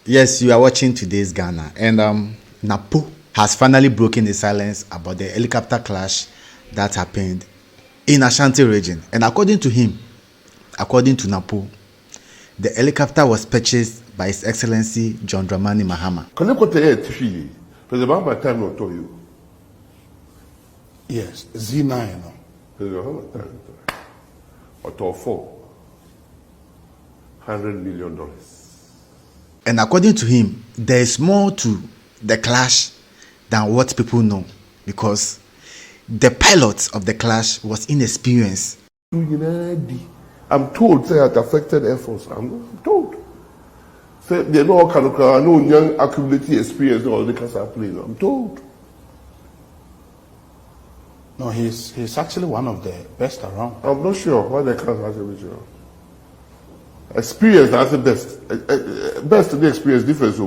Yes, you are watching today's Ghana, and NAPO has finally broken the silence about the helicopter clash that happened in Ashanti Region. And according to him, according to NAPO, the helicopter was purchased by His Excellency John Dramani Mahama. Yes, Z9. Or $400 million. And according to him, there is more to the clash than what people know, because the pilot of the clash was inexperienced. I'm told, say, it affected Air Force. I'm told. Say, they know kind of no young accumulated experience or the class are playing. I'm told. No, he's actually one of the best around. I'm not sure why the class has to be sure. Experience, that's the best. Best to the experience difference.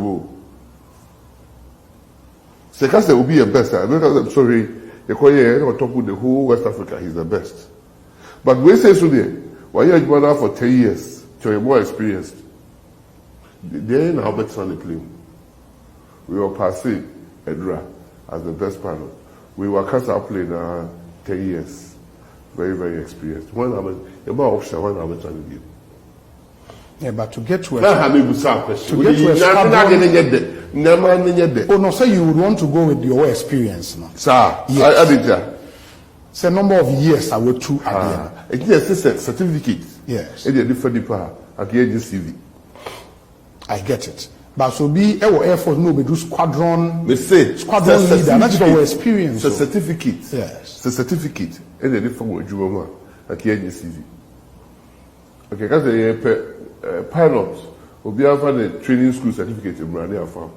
Sekase will be a best. I'm sorry, you call on top of the whole West Africa, he's the best. But we say so there, why you're going for 10 years, so you're more experienced. They ain't how better on the plane. We were passing Edra as the best pilot. We were cast our plane 10 years. Very, very experienced. One hour, about offshore, 1 hour on the game. Yeah, but to get to a oh no, say you would want to go with your experience, no? Sir, yes. I did that. It's a number of years I would to it is a certificate. Yes. It is a different CV. I get it. But so be Air Force no be do squadron. We say squadron leader. That's our experience. It's a certificate. Yes. It's a certificate. It is a different word. You CV. Okay, because the pilot will be having a training school certificate in Brania Farm.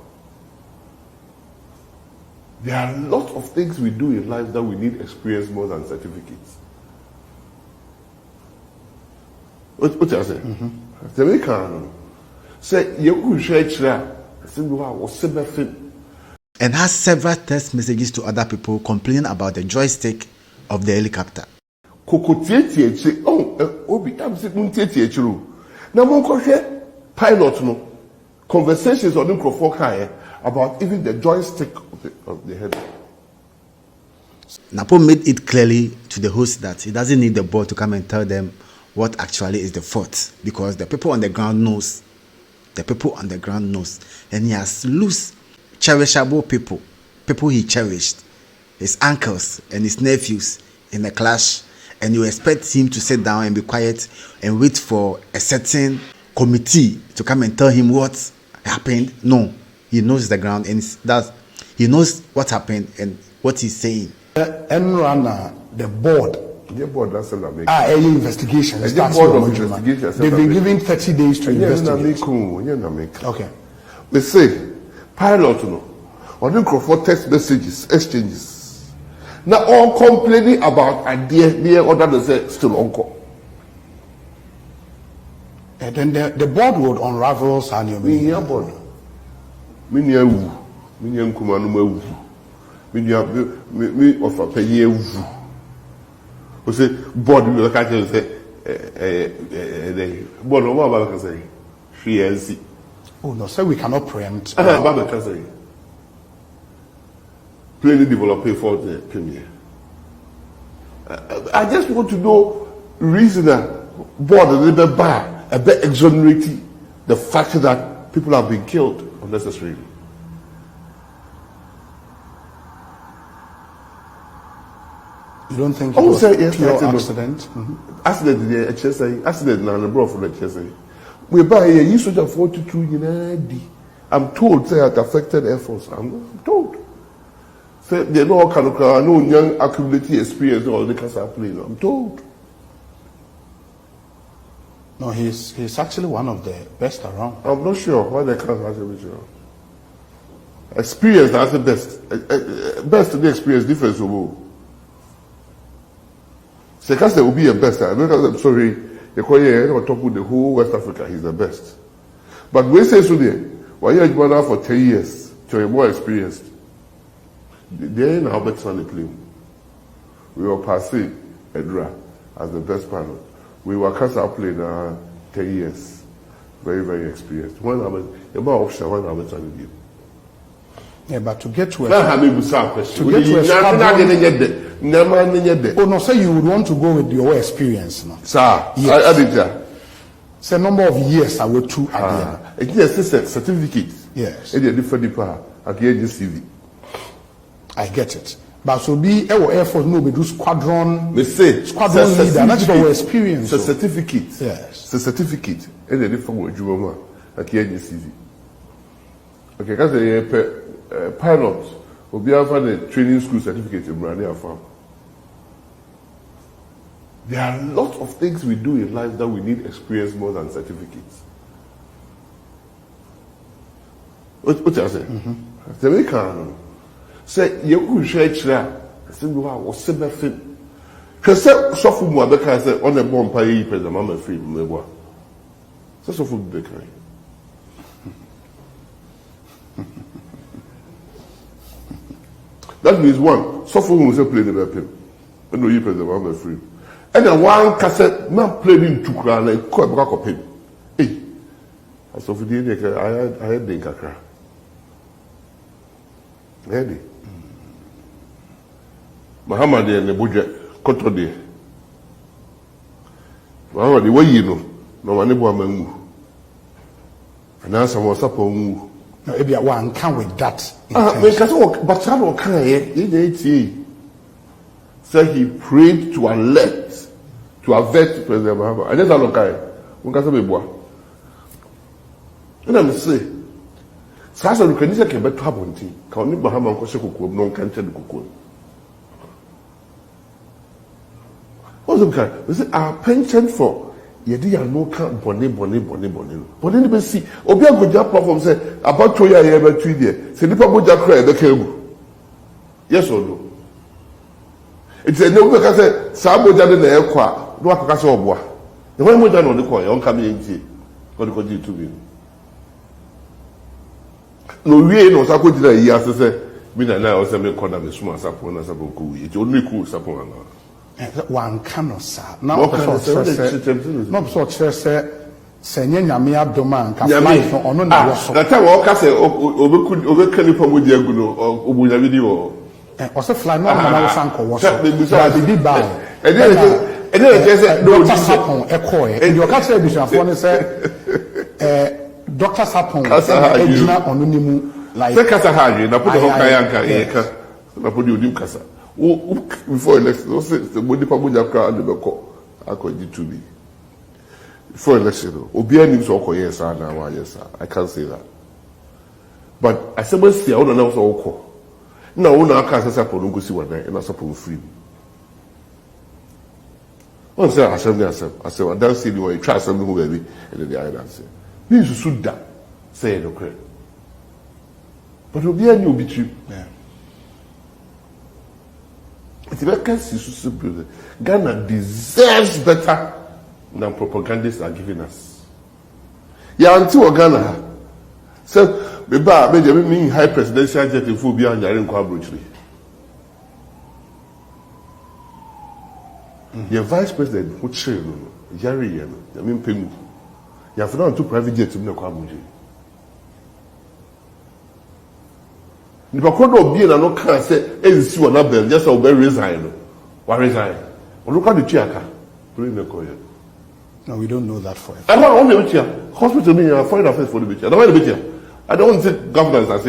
There are a lot of things we do in life that we need experience more than certificates. What you say? The way can say you could share and has several text messages to other people complaining about the joystick of the helicopter. Now, pilot no conversations on the microphone about even the joystick of the head. NAPO made it clearly to the host that he doesn't need the board to come and tell them what actually is the fault, because the people on the ground knows. The people on the ground knows, and he has loose, cherishable people he cherished, his uncles and his nephews in the clash. And you expect him to sit down and be quiet and wait for a certain committee to come and tell him what happened? No, he knows the ground, and he knows what happened and what he's saying. Enrana, the board. The board that's an American. Early investigation. The board of investigation. They've been given 30 days to investigate. Okay. We say, pilot no, or the for text messages, exchanges. Now all complaining about idea near other than say still uncle. And then the board would unravel Sanyo. Me board. Me near wu. Me near kumanu wu. Me offer penny wu. We say board we look at it say board no what can say. FNC. Oh no, so we cannot preempt. Baba can say. Plainly developing for the premier. I just want to know reason that board a little bit bad, a bit exonerating the fact that people have been killed unnecessarily. You don't think it was yes, pure accident? Accident na bro for the chest. We buy a use of 42 in I'm told say it affected Air Force. I'm told. They know kind of no young accumulated experience or the class are playing. I'm told. No, he's actually one of the best around. I'm not sure why the class has to be sure. Experience, that's the best. Best to the experience difference. Sekase will be a best. I'm sorry, you call on top of the whole West Africa, he's the best. But we say so there, why you're going for 10 years, so you're more experienced. They ain't how better on the plane. We were passing Edra as the best pilot. We were cast our plane 10 years. Very, very experienced. When I was about officer, when I was trying to give. Yeah, but to get to a question. To get to a squadron. Oh no, say you would want to go with your experience, no? Sir, yes. I did that. It's a number of years I will to it is a certificate. Yes. It is different department. I get CV. I get it. But so be Air Force no be do squadron. Me say squadron leader. That's your experience. It's a certificate. Yes. It's a certificate. It is different with you, I get CV. Okay, because a pilot will be having a training school certificate in Brania Farm. There are a lot of things we do in life that we need experience more than certificates. What I say? The way can say you could share chere. Say you are was sebe film. Because so for mo abeka say on a bomb pay president mama film me boa. So for beka. That means one, so for who say play the film. No you president mama film. And then one cassette man played in two crown like quite back up him. Hey, as of the day, I had the kakra. Ready? Muhammad and the budget, Koto de. Muhammad, the way you know, no one ever move. And now some was up on move. No, maybe one can with that. But I don't care. So he prayed to alert, to avert President Muhammad. And that's not okay. We can't say boy. And I'm say, Sasa you can say que better happen to. Can you Muhammad ko se kuku no kan tell kuku. What's the kind? We say our penchant for yedi ya no kan bone. Bone ni be see. Obi agoja platform say about 2 years e be 2 there. Say nipa goja kra e be ka egu. Yes or no? It's a no because say saboja de na ekwa no akaka say oboa. The one moja no de ko e on come enti. Ko de ko di to be. No we no sa ko dira yi ase say me na o say me corner me suma sapo na sapo ko wi. It's only cool sapo na. One cannot say. Now so say nyame adoma nka life no ono na wo so. That time o ka say obeku nipa mo di agu no obunya bi di wo. O say fly no na wo sanko wo so. But the buy. And then say no Dr. Sapon ekoe. And you ka say bishafo ne say Dr. Sapon ejina ono ni mu like. Say kasa haje na put the hokan yanka yeka. Na put the odim kasa. Before election, the body public and the Beko, I could do to be. Before election, Obia needs or yes, sir. Now, yes, sir. I can't say that. But I said, see, I don't know so. No, I can't say, I don't see what and I suppose free. One say, I said, I said, I don't see the way you try something, baby, and then the island say, you should that. Say it, okay. But Obia knew be cheap. Yeah. It's very simple. Ghana deserves better than propagandists are giving us. Yeah, until Ghana. So, maybe high presidential jet in Phobia and Yarin Kwabruchli. Your vice president, who chair, Yari, I mean, Pengu. You have now two private jets in the Kwabruchli. The Bakodo being an okay say, "Is you an bell just obey resign." Why resign? Look at the Chiaka. No, we don't know that for it. I don't want to be here. Hospital, foreign affairs for the beach. I don't want to be here. I don't want to say governance. I say.